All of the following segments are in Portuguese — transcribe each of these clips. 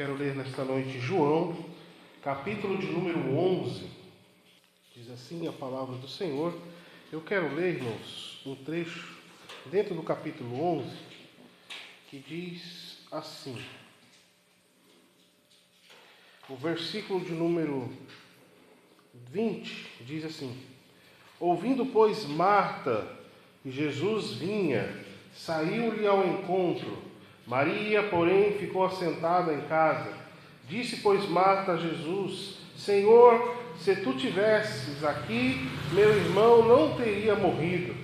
Quero ler nesta noite João, capítulo de número 11. Diz assim a palavra do Senhor. Eu quero ler, irmãos, um trecho dentro do capítulo 11, que diz assim. O versículo de número 20 diz assim: Ouvindo, pois, Marta que Jesus vinha, saiu-lhe ao encontro. Maria, porém, ficou assentada em casa. Disse, pois, Marta a Jesus: Senhor, se tu tivesses aqui, meu irmão não teria morrido.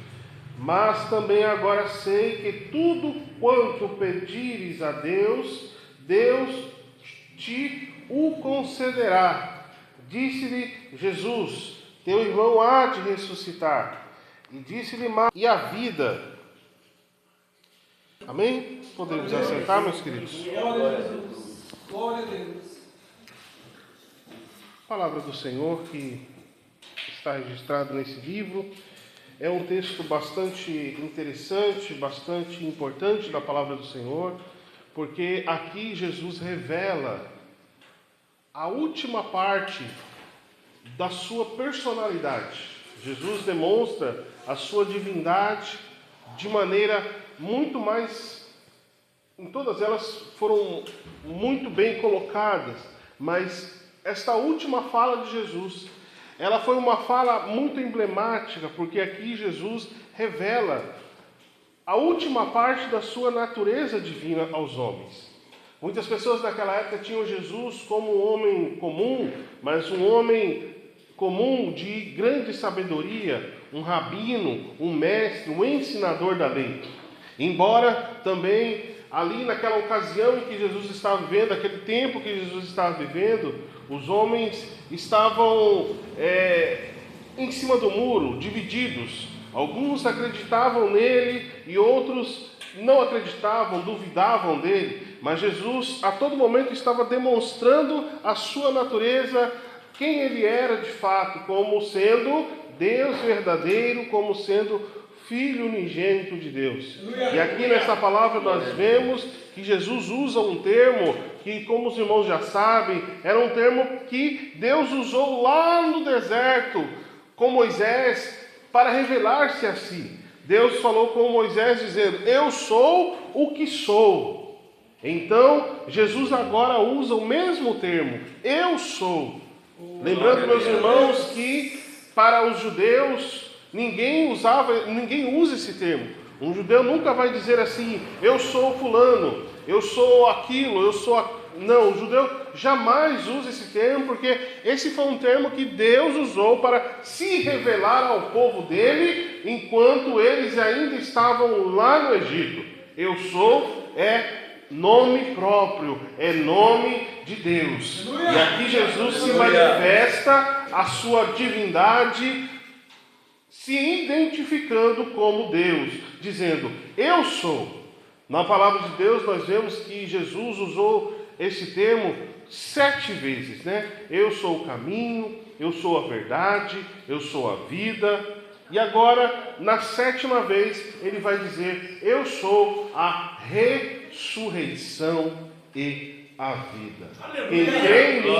Mas também agora sei que tudo quanto pedires a Deus, Deus te o concederá. Disse-lhe Jesus: Teu irmão há de ressuscitar. E disse-lhe Marta: E a vida? Amém? Podemos assentar, meus queridos? Glória a Jesus. Glória a Deus. A palavra do Senhor que está registrado nesse livro é um texto bastante interessante, bastante importante da palavra do Senhor, porque aqui Jesus revela a última parte da sua personalidade. Jesus demonstra a sua divindade de maneira muito mais... Em todas elas foram muito bem colocadas, mas esta última fala de Jesus, ela foi uma fala muito emblemática, porque aqui Jesus revela a última parte da sua natureza divina aos homens. Muitas pessoas naquela época tinham Jesus como um homem comum, mas um homem comum de grande sabedoria, um rabino, um mestre, um ensinador da lei. Embora também ali naquela ocasião em que Jesus estava vivendo, aquele tempo que Jesus estava vivendo, os homens estavam em cima do muro, divididos. Alguns acreditavam nele e outros não acreditavam, duvidavam dele. Mas Jesus a todo momento estava demonstrando a sua natureza, quem ele era de fato, como sendo Deus verdadeiro, como sendo Filho unigênito de Deus. E aqui nessa palavra nós vemos que Jesus usa um termo que, como os irmãos já sabem, era um termo que Deus usou lá no deserto com Moisés para revelar-se a si. Deus falou com Moisés dizendo: Eu sou o que sou. Então Jesus agora usa o mesmo termo, eu sou. Lembrando, meus irmãos, que para os judeus ninguém usa esse termo. Um judeu nunca vai dizer assim: eu sou fulano, eu sou aquilo, eu sou... Não, o judeu jamais usa esse termo, porque esse foi um termo que Deus usou para se revelar ao povo dele, enquanto eles ainda estavam lá no Egito. Eu sou nome próprio, é nome de Deus. E aqui Jesus se manifesta a sua divindade, se identificando como Deus, dizendo: eu sou. Na palavra de Deus nós vemos que Jesus usou esse termo 7 vezes, né? Eu sou o caminho, eu sou a verdade, eu sou a vida. E agora, na 7ª vez, ele vai dizer: eu sou a ressurreição e a vida. Quem crê em mim,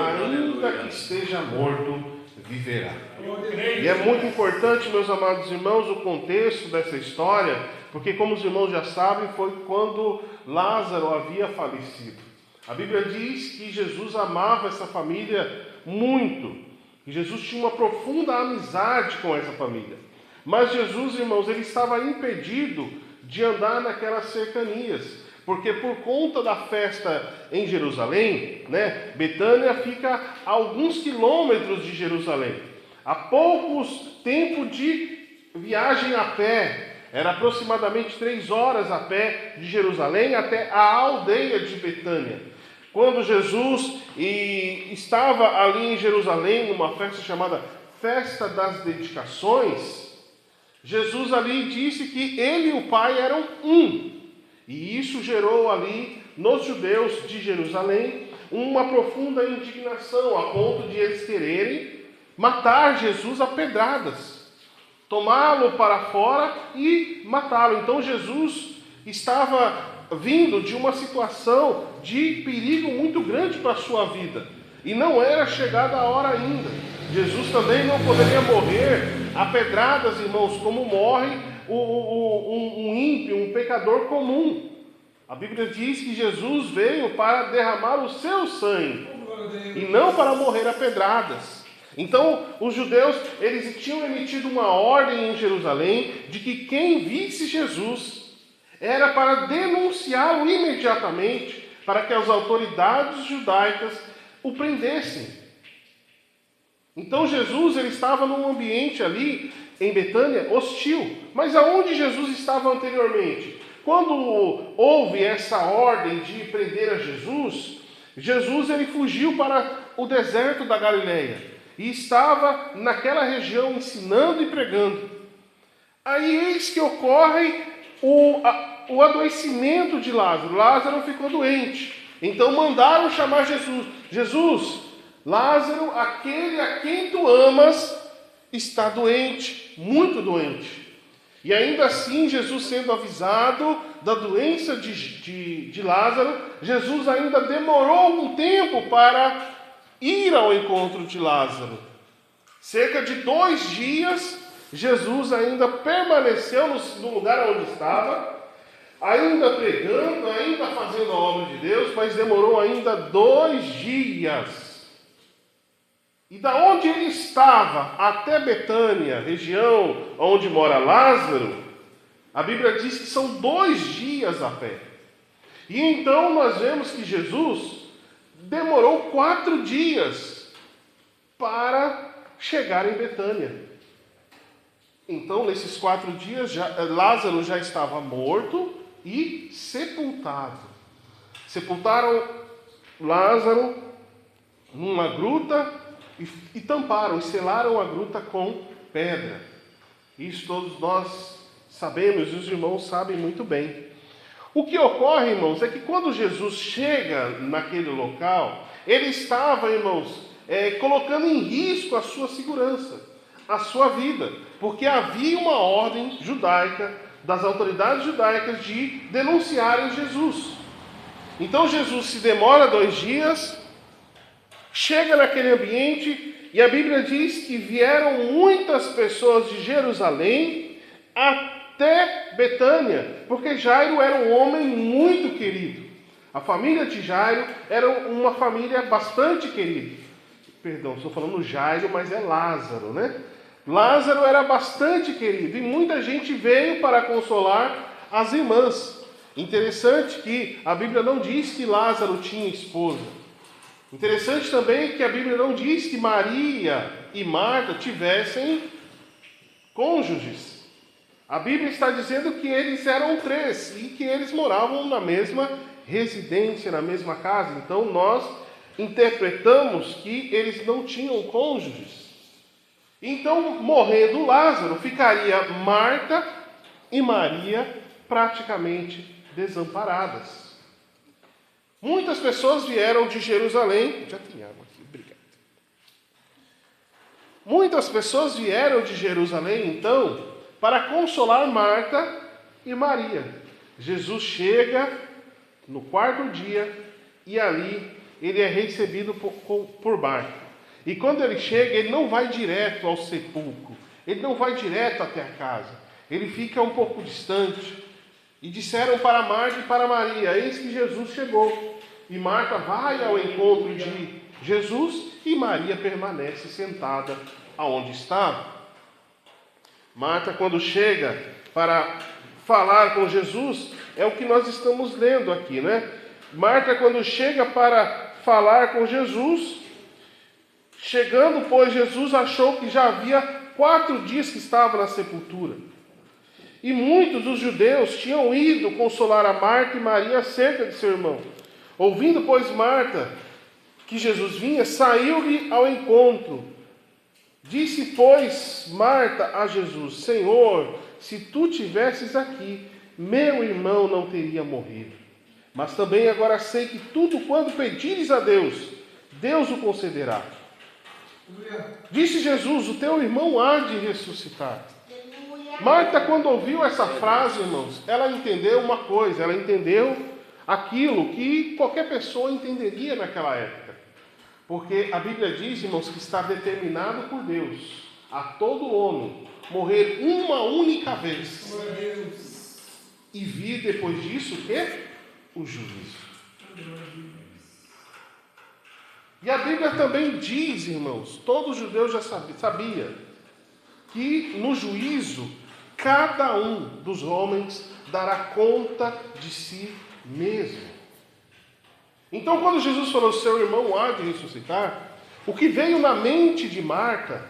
ainda que esteja morto, viverá. E é muito importante, meus amados irmãos, o contexto dessa história, porque, como os irmãos já sabem, foi quando Lázaro havia falecido. A Bíblia diz que Jesus amava essa família muito, que Jesus tinha uma profunda amizade com essa família. Mas Jesus, irmãos, ele estava impedido de andar naquelas cercanias, porque por conta da festa em Jerusalém, Betânia fica a alguns quilômetros de Jerusalém, a poucos tempos de viagem a pé. Era aproximadamente 3 horas a pé de Jerusalém até a aldeia de Betânia. Quando Jesus estava ali em Jerusalém, numa festa chamada Festa das Dedicações, Jesus ali disse que ele e o Pai eram um. E isso gerou ali, nos judeus de Jerusalém, uma profunda indignação, a ponto de eles quererem matar Jesus a pedradas, tomá-lo para fora e matá-lo. Então Jesus estava vindo de uma situação de perigo muito grande para a sua vida. E não era chegada a hora ainda. Jesus também não poderia morrer a pedradas, irmãos, como morre um ímpio, um pecador comum. A Bíblia diz que Jesus veio para derramar o seu sangue e não para morrer a pedradas. Então, os judeus, eles tinham emitido uma ordem em Jerusalém de que quem visse Jesus era para denunciá-lo imediatamente, para que as autoridades judaicas o prendessem. Então, Jesus ele estava num ambiente ali, em Betânia, hostil. Mas aonde Jesus estava anteriormente? Quando houve essa ordem de prender a Jesus, Jesus ele fugiu para o deserto da Galileia e estava naquela região ensinando e pregando. Aí eis que ocorre o adoecimento de Lázaro. Lázaro ficou doente. Então mandaram chamar Jesus. Jesus, Lázaro, aquele a quem tu amas, está doente, muito doente. E ainda assim, Jesus sendo avisado da doença de Lázaro, Jesus ainda demorou um tempo para ir ao encontro de Lázaro. Cerca de 2 dias, Jesus ainda permaneceu no lugar onde estava, ainda pregando, ainda fazendo a obra de Deus, mas demorou ainda 2 dias. E da onde ele estava até Betânia, região onde mora Lázaro, a Bíblia diz que são 2 dias a pé. E então nós vemos que Jesus demorou 4 dias para chegar em Betânia. Então, nesses 4 dias, Lázaro já estava morto e sepultado. Sepultaram Lázaro numa gruta e tamparam, e selaram a gruta com pedra. Isso todos nós sabemos, e os irmãos sabem muito bem. O que ocorre, irmãos, é que quando Jesus chega naquele local, ele estava, irmãos, colocando em risco a sua segurança, a sua vida, porque havia uma ordem judaica, das autoridades judaicas, de denunciarem Jesus. Então Jesus se demora 2 dias, chega naquele ambiente, e a Bíblia diz que vieram muitas pessoas de Jerusalém até Betânia, porque Jairo era um homem muito querido. A família de Jairo era uma família bastante querida. Perdão, estou falando Jairo, mas é Lázaro, né? Lázaro era bastante querido, e muita gente veio para consolar as irmãs. Interessante que a Bíblia não diz que Lázaro tinha esposa. Interessante também que a Bíblia não diz que Maria e Marta tivessem cônjuges. A Bíblia está dizendo que eles eram 3 e que eles moravam na mesma residência, na mesma casa. Então nós interpretamos que eles não tinham cônjuges. Então, morrendo Lázaro, ficaria Marta e Maria praticamente desamparadas. Muitas pessoas vieram de Jerusalém. Já tem água aqui, obrigado. Muitas pessoas vieram de Jerusalém, então, para consolar Marta e Maria. Jesus chega no 4º dia e ali ele é recebido por Marta. E quando ele chega, ele não vai direto ao sepulcro, ele não vai direto até a casa, ele fica um pouco distante. E disseram para Marta e para Maria: eis que Jesus chegou. E Marta vai ao encontro de Jesus e Maria permanece sentada aonde estava. Marta, quando chega para falar com Jesus, é o que nós estamos lendo aqui, né? Marta, quando chega para falar com Jesus, chegando, pois, Jesus achou que já havia 4 dias que estava na sepultura. E muitos dos judeus tinham ido consolar a Marta e Maria acerca de seu irmão. Ouvindo, pois, Marta que Jesus vinha, saiu-lhe ao encontro. Disse, pois, Marta a Jesus: Senhor, se tu tivesses aqui, meu irmão não teria morrido. Mas também agora sei que tudo quanto pedires a Deus, Deus o concederá. Disse Jesus: o teu irmão há de ressuscitar. Marta, quando ouviu essa frase, irmãos, ela entendeu uma coisa, ela entendeu aquilo que qualquer pessoa entenderia naquela época. Porque a Bíblia diz, irmãos, que está determinado por Deus a todo homem morrer uma única vez e vir depois disso o quê? O juízo. E a Bíblia também diz, irmãos, todo judeu já sabia que no juízo cada um dos homens dará conta de si mesmo. Então, quando Jesus falou, seu irmão há de ressuscitar, o que veio na mente de Marta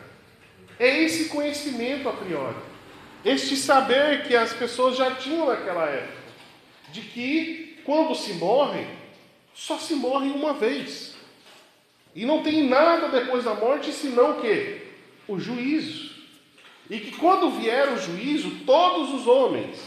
é esse conhecimento a priori, este saber que as pessoas já tinham naquela época, de que quando se morre, só se morre uma vez. E não tem nada depois da morte, senão o quê? O juízo. E que quando vier o juízo, todos os homens,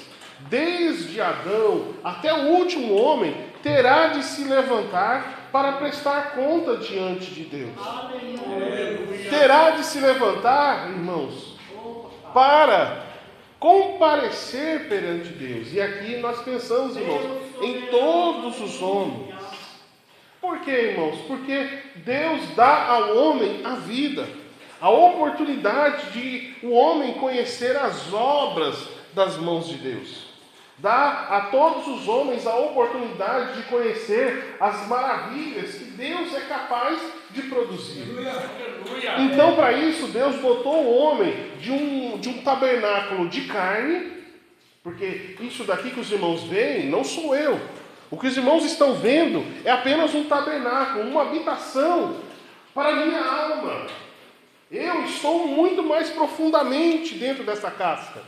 desde Adão até o último homem, terá de se levantar para prestar conta diante de Deus. Aleluia. Terá de se levantar, irmãos, para comparecer perante Deus. E aqui nós pensamos, irmãos, em todos os homens. Por quê, irmãos? Porque Deus dá ao homem a vida, a oportunidade de o homem conhecer as obras das mãos de Deus. Dá a todos os homens a oportunidade de conhecer as maravilhas que Deus é capaz de produzir. Então, para isso, Deus botou o homem de um tabernáculo de carne, porque isso daqui que os irmãos veem não sou eu. O que os irmãos estão vendo é apenas um tabernáculo, uma habitação para a minha alma. Eu estou muito mais profundamente dentro dessa casca.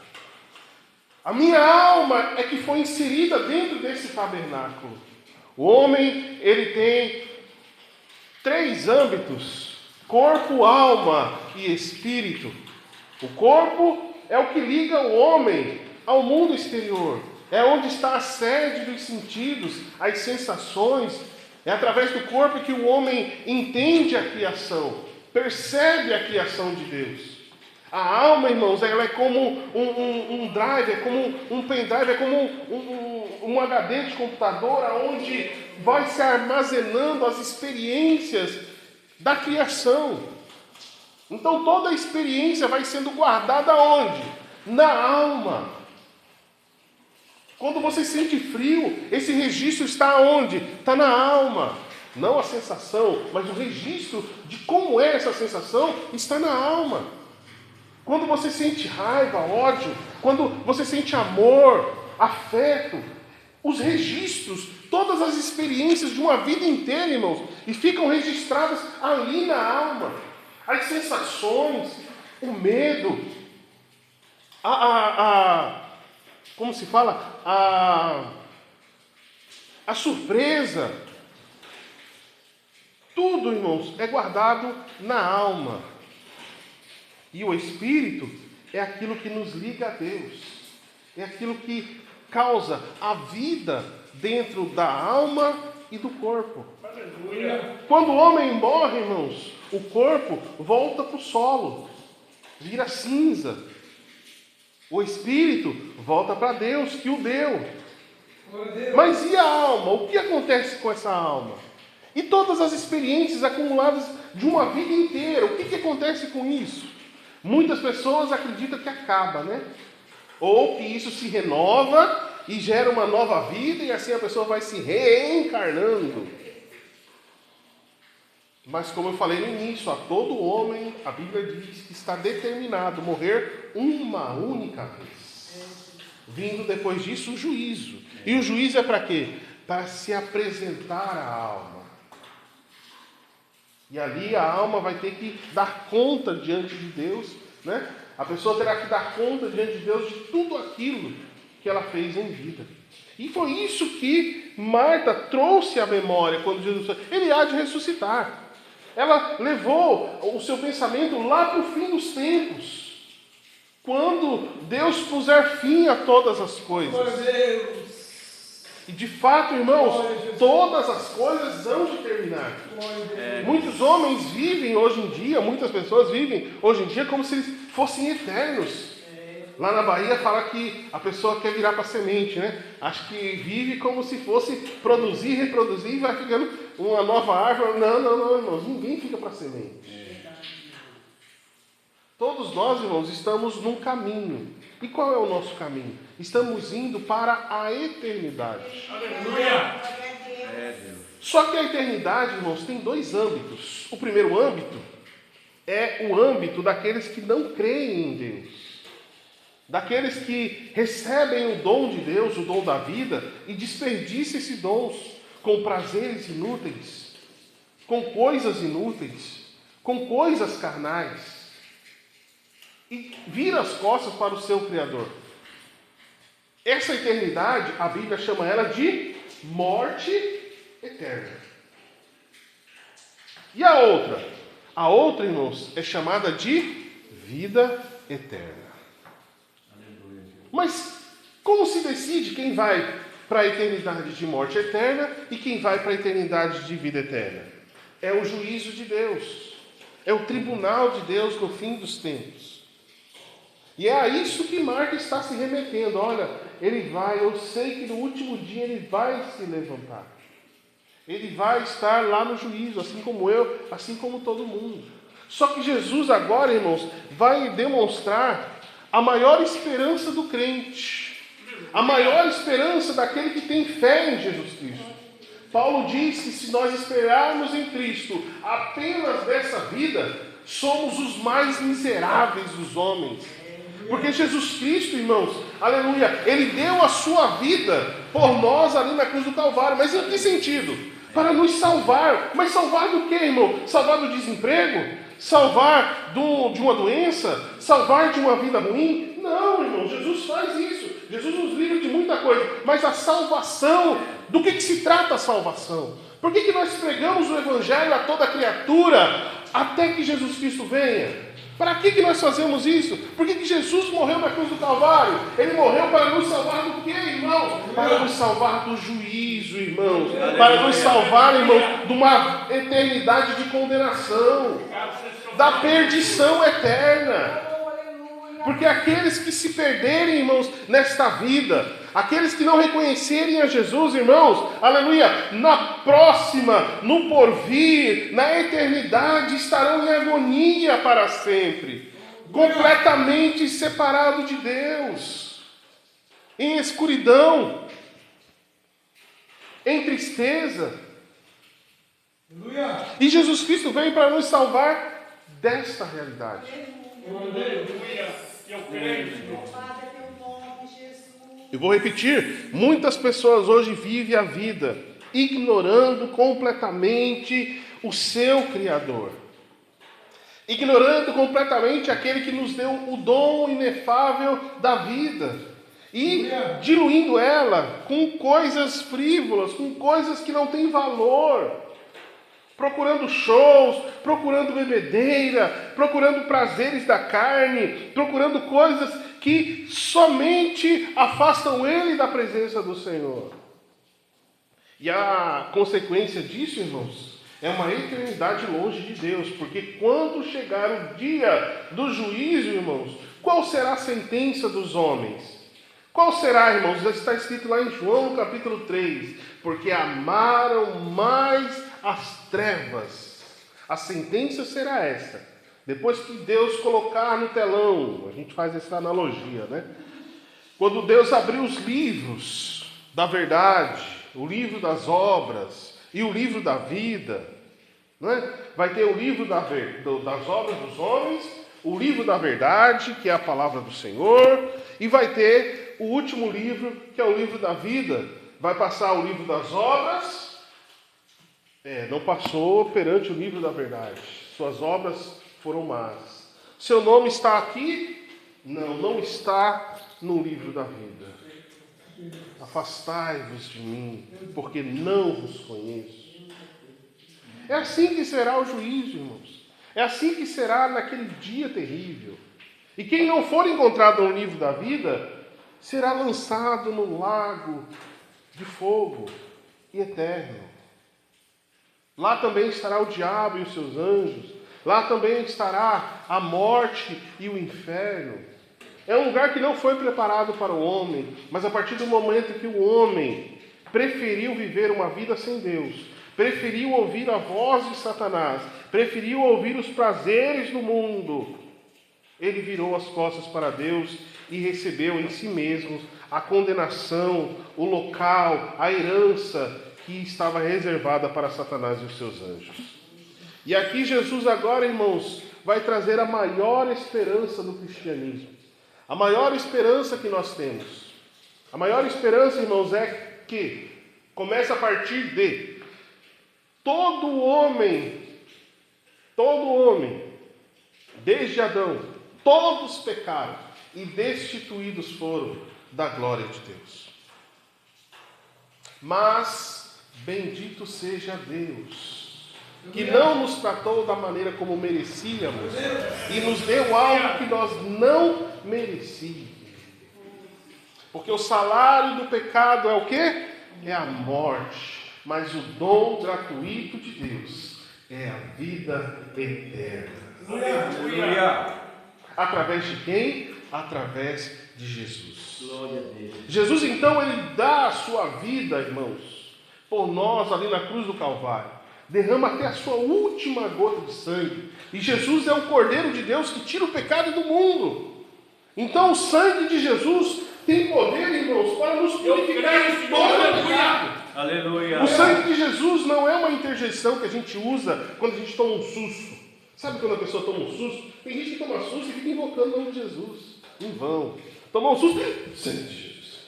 A minha alma é que foi inserida dentro desse tabernáculo. O homem, ele tem 3 âmbitos: corpo, alma e espírito. O corpo é o que liga o homem ao mundo exterior. É onde está a sede dos sentidos, as sensações. É através do corpo que o homem entende a criação, percebe a criação de Deus. A alma, irmãos, ela é como um drive, é como um pendrive, é como um HD de computador, onde vai se armazenando as experiências da criação. Então toda a experiência vai sendo guardada onde? Na alma. Quando você sente frio, esse registro está onde? Está na alma. Não a sensação, mas o registro de como é essa sensação está na alma. Quando você sente raiva, ódio, quando você sente amor, afeto, os registros, todas as experiências de uma vida inteira, irmãos, e ficam registradas ali na alma. As sensações, o medo, como se fala? A surpresa. Tudo, irmãos, é guardado na alma. E o Espírito é aquilo que nos liga a Deus. É aquilo que causa a vida dentro da alma e do corpo. Aleluia. Quando o homem morre, irmãos, o corpo volta para o solo, vira cinza. O Espírito volta para Deus, que o deu. Mas e a alma? O que acontece com essa alma? E todas as experiências acumuladas de uma vida inteira, o que acontece com isso? Muitas pessoas acreditam que acaba, né? Ou que isso se renova e gera uma nova vida e assim a pessoa vai se reencarnando. Mas como eu falei no início, a todo homem, a Bíblia diz que está determinado morrer uma única vez. Vindo depois disso o juízo. E o juízo é para quê? Para se apresentar à alma. E ali a alma vai ter que dar conta diante de Deus, né? A pessoa terá que dar conta diante de Deus de tudo aquilo que ela fez em vida. E foi isso que Marta trouxe à memória quando Jesus falou, ele há de ressuscitar. Ela levou o seu pensamento lá para o fim dos tempos. Quando Deus puser fim a todas as coisas. E de fato, irmãos, todas as coisas hão de terminar. Muitos homens vivem hoje em dia, muitas pessoas vivem hoje em dia como se eles fossem eternos. Lá na Bahia fala que a pessoa quer virar para semente, né? Acho que vive como se fosse produzir, reproduzir e vai ficando uma nova árvore. Não, irmãos, ninguém fica para semente. Todos nós, irmãos, estamos num caminho. E qual é o nosso caminho? Estamos indo para a eternidade. Aleluia! Só que a eternidade, irmãos, tem dois âmbitos. O primeiro âmbito é o âmbito daqueles que não creem em Deus. Daqueles que recebem o dom de Deus, o dom da vida, e desperdiçam esse dom com prazeres inúteis, com coisas inúteis, com coisas carnais, e vira as costas para o seu Criador. Essa eternidade, a Bíblia chama ela de morte eterna. E a outra? A outra, irmãos, é chamada de vida eterna. Mas como se decide quem vai para a eternidade de morte eterna e quem vai para a eternidade de vida eterna? É o juízo de Deus. É o tribunal de Deus no fim dos tempos. E é a isso que Marta está se remetendo. Olha, ele vai, eu sei que no último dia ele vai se levantar. Ele vai estar lá no juízo, assim como eu, assim como todo mundo. Só que Jesus agora, irmãos, vai demonstrar a maior esperança do crente, a maior esperança daquele que tem fé em Jesus Cristo. Paulo diz que se nós esperarmos em Cristo apenas dessa vida, somos os mais miseráveis dos homens. Porque Jesus Cristo, irmãos, aleluia, Ele deu a sua vida por nós ali na cruz do Calvário. Mas em que sentido? Para nos salvar. Mas salvar do quê, irmão? Salvar do desemprego? Salvar de uma doença? Salvar de uma vida ruim? Não, irmão, Jesus faz isso. Jesus nos livra de muita coisa. Mas a salvação, do que se trata a salvação? Por que nós pregamos o Evangelho a toda criatura até que Jesus Cristo venha? Para que nós fazemos isso? Por que Jesus morreu na cruz do Calvário? Ele morreu para nos salvar do quê, irmãos? Para nos salvar do juízo, irmãos. Para nos salvar, irmãos, de uma eternidade de condenação. Da perdição eterna. Porque aqueles que se perderem, irmãos, nesta vida, aqueles que não reconhecerem a Jesus, irmãos, aleluia, na próxima, no porvir, na eternidade, estarão em agonia para sempre, completamente separados de Deus, em escuridão, em tristeza. E Jesus Cristo veio para nos salvar desta realidade. Eu vou repetir, muitas pessoas hoje vivem a vida ignorando completamente o seu Criador. Ignorando completamente aquele que nos deu o dom inefável da vida. E diluindo ela com coisas frívolas, com coisas que não têm valor. Procurando shows, procurando bebedeira, procurando prazeres da carne, procurando coisas que somente afastam ele da presença do Senhor. E a consequência disso, irmãos, é uma eternidade longe de Deus, porque quando chegar o dia do juízo, irmãos, qual será a sentença dos homens? Qual será, irmãos? Já está escrito lá em João, capítulo 3, porque amaram mais as trevas. A sentença será essa. Depois que Deus colocar no telão, a gente faz essa analogia, né? Quando Deus abrir os livros da verdade, o livro das obras e o livro da vida, não é? Vai ter o livro das obras dos homens, o livro da verdade, que é a palavra do Senhor, e vai ter o último livro, que é o livro da vida. Vai passar o livro das obras. Não passou perante o livro da verdade. Suas obras foram más. Seu nome está aqui? Não está no livro da vida. Afastai-vos de mim, porque não vos conheço. É assim que será o juízo, irmãos. É assim que será naquele dia terrível. E quem não for encontrado no livro da vida, será lançado no lago de fogo e eterno. Lá também estará o diabo e os seus anjos. Lá também estará a morte e o inferno. É um lugar que não foi preparado para o homem, mas a partir do momento que o homem preferiu viver uma vida sem Deus, preferiu ouvir a voz de Satanás, preferiu ouvir os prazeres do mundo, ele virou as costas para Deus e recebeu em si mesmo a condenação, o local, a herança que estava reservada para Satanás e os seus anjos. E aqui Jesus agora, irmãos, vai trazer a maior esperança do cristianismo. A maior esperança que nós temos. A maior esperança, irmãos, é que começa a partir de todo homem, desde Adão, todos pecaram e destituídos foram da glória de Deus. Mas bendito seja Deus, que não nos tratou da maneira como merecíamos e nos deu algo que nós não merecíamos. Porque o salário do pecado é o quê? É a morte. Mas o dom gratuito de Deus é a vida eterna. Aleluia. Através de quem? Através de Jesus. Glória a Deus. Jesus, então, ele dá a sua vida, irmãos, por nós ali na cruz do Calvário. Derrama até a sua última gota de sangue. E Jesus é o Cordeiro de Deus que tira o pecado do mundo. Então o sangue de Jesus tem poder, irmãos, para nos purificar de todo pecado. Aleluia. O sangue de Jesus não é uma interjeição que a gente usa quando a gente toma um susto. Sabe quando a pessoa toma um susto? Tem gente que toma susto e fica invocando o nome de Jesus. Em vão. Tomou um susto, sangue de Jesus.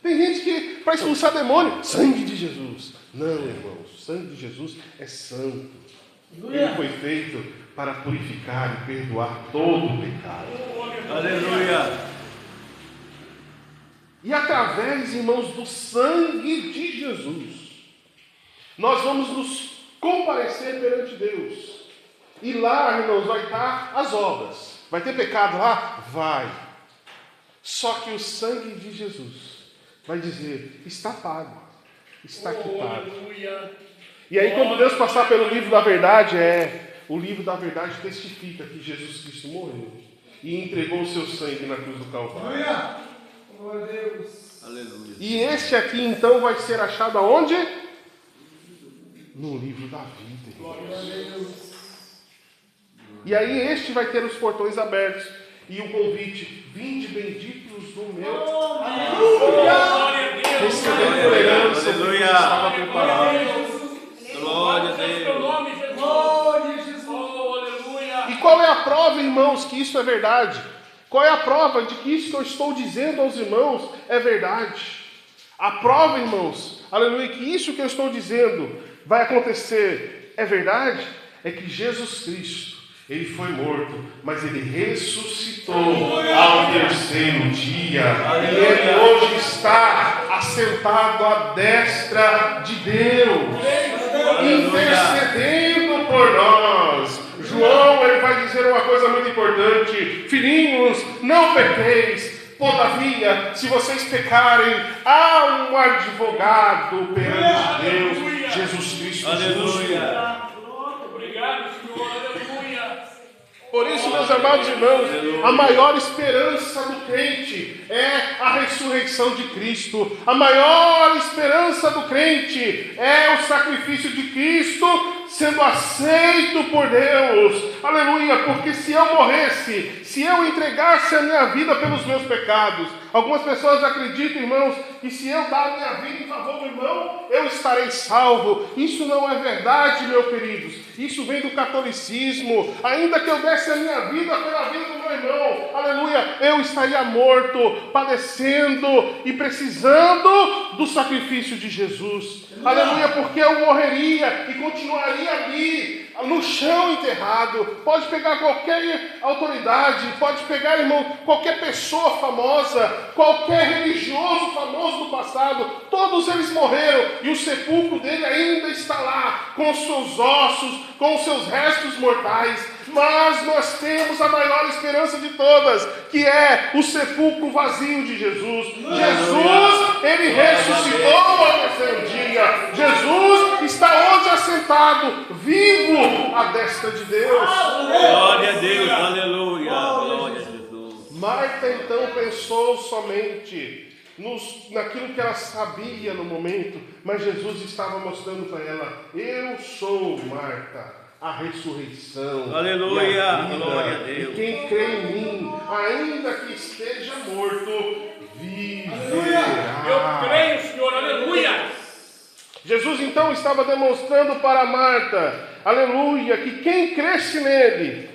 Tem gente que, para expulsar demônio, sangue de Jesus. Não, irmãos, o sangue de Jesus é santo. Ele foi feito para purificar e perdoar todo o pecado. Aleluia. E através, irmãos, do sangue de Jesus, nós vamos nos comparecer perante Deus. E lá, irmãos, vai estar as obras. Vai ter pecado lá? Vai. Só que o sangue de Jesus vai dizer, está pago. Está quitado. E aí, quando Deus passar pelo livro da verdade, o livro da verdade testifica que Jesus Cristo morreu e entregou o seu sangue na cruz do Calvário. Glória a Deus. Aleluia. E este aqui, então, vai ser achado aonde? No livro da vida. Glória a Deus. E aí este vai ter os portões abertos e o convite, vinde benditos do meu. Recebendo por herança o que estava preparado. Glória a Deus. Glória a Jesus. E qual é a prova, irmãos, que isso é verdade? Qual é a prova de que isso que eu estou dizendo aos irmãos é verdade? A prova, irmãos, aleluia, que isso que eu estou dizendo vai acontecer é verdade? É que Jesus Cristo, ele foi morto, mas ele ressuscitou ao terceiro dia. E ele hoje está assentado à destra de Deus, intercedendo por nós. João, ele vai dizer uma coisa muito importante: filhinhos, não pequeis. Todavia, se vocês pecarem, há um advogado perante Deus, Jesus Cristo. Aleluia. Obrigado, Senhor. Aleluia. Por isso, meus amados irmãos, a maior esperança do crente é a ressurreição de Cristo. A maior esperança do crente é o sacrifício de Cristo sendo aceito por Deus. Aleluia, porque se eu morresse, se eu entregasse a minha vida pelos meus pecados, algumas pessoas acreditam, irmãos, que se eu dar a minha vida em favor do irmão, eu estarei salvo. Isso não é verdade, meus queridos. Isso vem do catolicismo. Ainda que eu desse a minha vida pela vida do meu irmão, aleluia, eu estaria morto, padecendo e precisando do sacrifício de Jesus. Aleluia, porque eu morreria e continuaria ali, no chão enterrado. Pode pegar qualquer autoridade, pode pegar, irmão, qualquer pessoa famosa, qualquer religioso famoso do passado, todos eles morreram e o sepulcro dele ainda está lá, com os seus ossos, com os seus restos mortais. Mas nós temos a maior esperança de todas, que é o sepulcro vazio de Jesus. Jesus, ele ressuscitou ao terceiro dia. Jesus está hoje assentado, vivo, à destra de Deus. Glória a Deus. Aleluia. Glória a Deus. Marta então pensou somente naquilo que ela sabia no momento, mas Jesus estava mostrando para ela: eu sou, Marta, a ressurreição. Aleluia, e a vida. glória a Deus. E quem crê em mim, ainda que esteja morto, viverá. Eu creio, Senhor, aleluia. Jesus então estava demonstrando para Marta, aleluia, que quem cresce nele,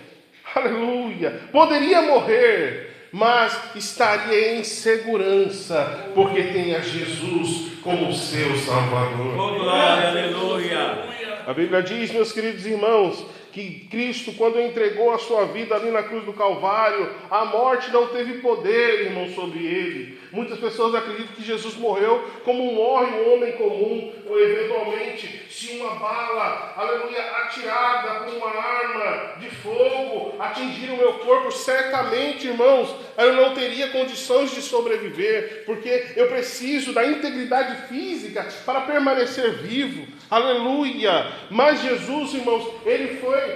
aleluia, poderia morrer, mas estaria em segurança, porque tem a Jesus como seu Salvador. Oh, glória, aleluia. A Bíblia diz, meus queridos irmãos, que Cristo, quando entregou a sua vida ali na cruz do Calvário, a morte não teve poder, irmão, sobre ele. Muitas pessoas acreditam que Jesus morreu como morre um homem comum, ou eventualmente, se uma bala, aleluia, atirada por uma arma de fogo atingir o meu corpo, certamente, irmãos, eu não teria condições de sobreviver, porque eu preciso da integridade física para permanecer vivo. Aleluia! Mas Jesus, irmãos, ele foi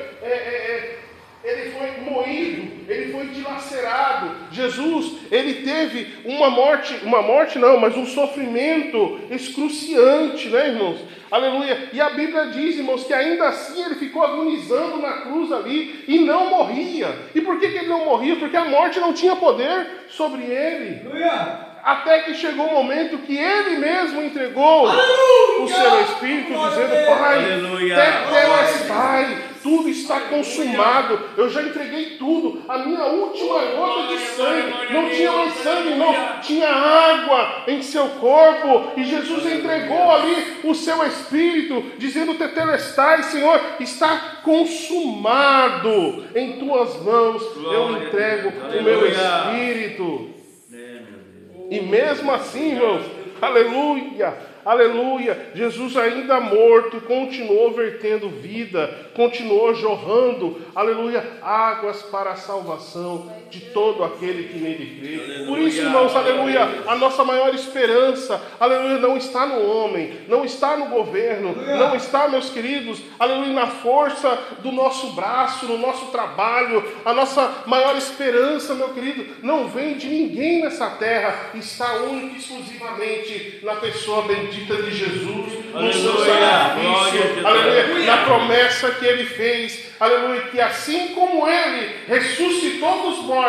moído, ele foi dilacerado. Jesus, ele teve mas um sofrimento excruciante, né, irmãos? Aleluia! E a Bíblia diz, irmãos, que ainda assim ele ficou agonizando na cruz ali e não morria. E por que ele não morria? Porque a morte não tinha poder sobre ele. Aleluia. Até que chegou o momento que ele mesmo entregou o seu Espírito, dizendo: Pai, Tetelestai, tudo está consumado, eu já entreguei tudo, a minha última gota de sangue, não tinha mais sangue, não, tinha água em seu corpo, e Jesus entregou ali o seu Espírito, dizendo: Tetelestai, Senhor, está consumado, em tuas mãos eu entrego o meu Espírito. E mesmo assim, irmãos, aleluia, aleluia, Jesus ainda morto, continuou vertendo vida, continuou jorrando, aleluia, águas para a salvação de todo aquele que nele crê. Aleluia. Por isso, irmãos, aleluia, a nossa maior esperança, aleluia, não está no homem, não está no governo, não está, meus queridos, aleluia, na força do nosso braço, no nosso trabalho. A nossa maior esperança, meu querido, não vem de ninguém nessa terra, está única e exclusivamente na pessoa bendita de Jesus, no seu sacrifício, aleluia, na promessa que ele fez, aleluia, que assim como ele ressuscitou dos mortos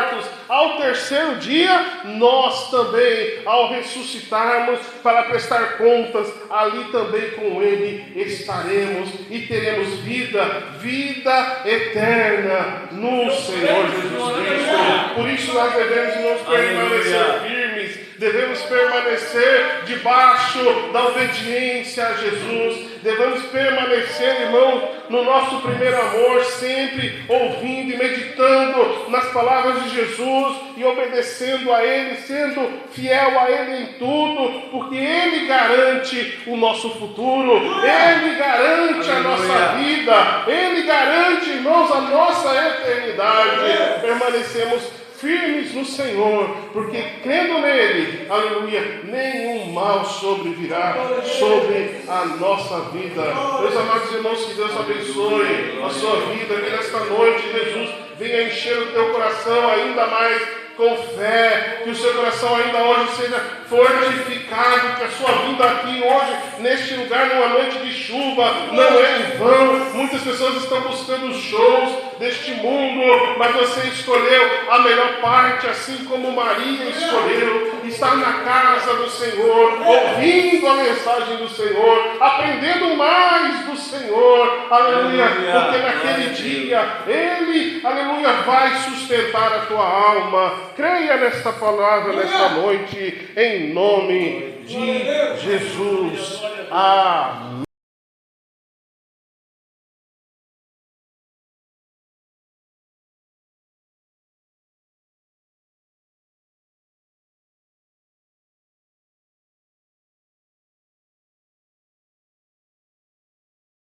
ao terceiro dia, nós também, ao ressuscitarmos para prestar contas, ali também com ele estaremos e teremos vida eterna no Senhor Jesus Cristo. Por isso nós devemos nos permanecer firmes, devemos permanecer debaixo da obediência a Jesus, devemos permanecer, irmãos, no nosso primeiro amor, sempre ouvindo e meditando nas palavras de Jesus e obedecendo a Ele, sendo fiel a Ele em tudo, porque Ele garante o nosso futuro, Ele garante a nossa vida, Ele garante, irmãos, a nossa eternidade. Permanecemos firmes no Senhor, porque crendo nele, aleluia, nenhum mal sobrevirá sobre a nossa vida. Meus amados irmãos, que Deus abençoe a sua vida, que nesta noite Jesus venha encher o teu coração ainda mais com fé, que o seu coração ainda hoje seja fortificado, que a sua vinda aqui hoje, neste lugar, numa noite de chuva, não é em vão. Muitas pessoas estão buscando os shows deste mundo, mas você escolheu a melhor parte, assim como Maria escolheu, estar na casa do Senhor, ouvindo a mensagem do Senhor, aprendendo mais do Senhor, aleluia, porque naquele dia Ele, aleluia, vai sustentar a tua alma. Creia nesta palavra, nesta noite, em nome de Jesus. Amém.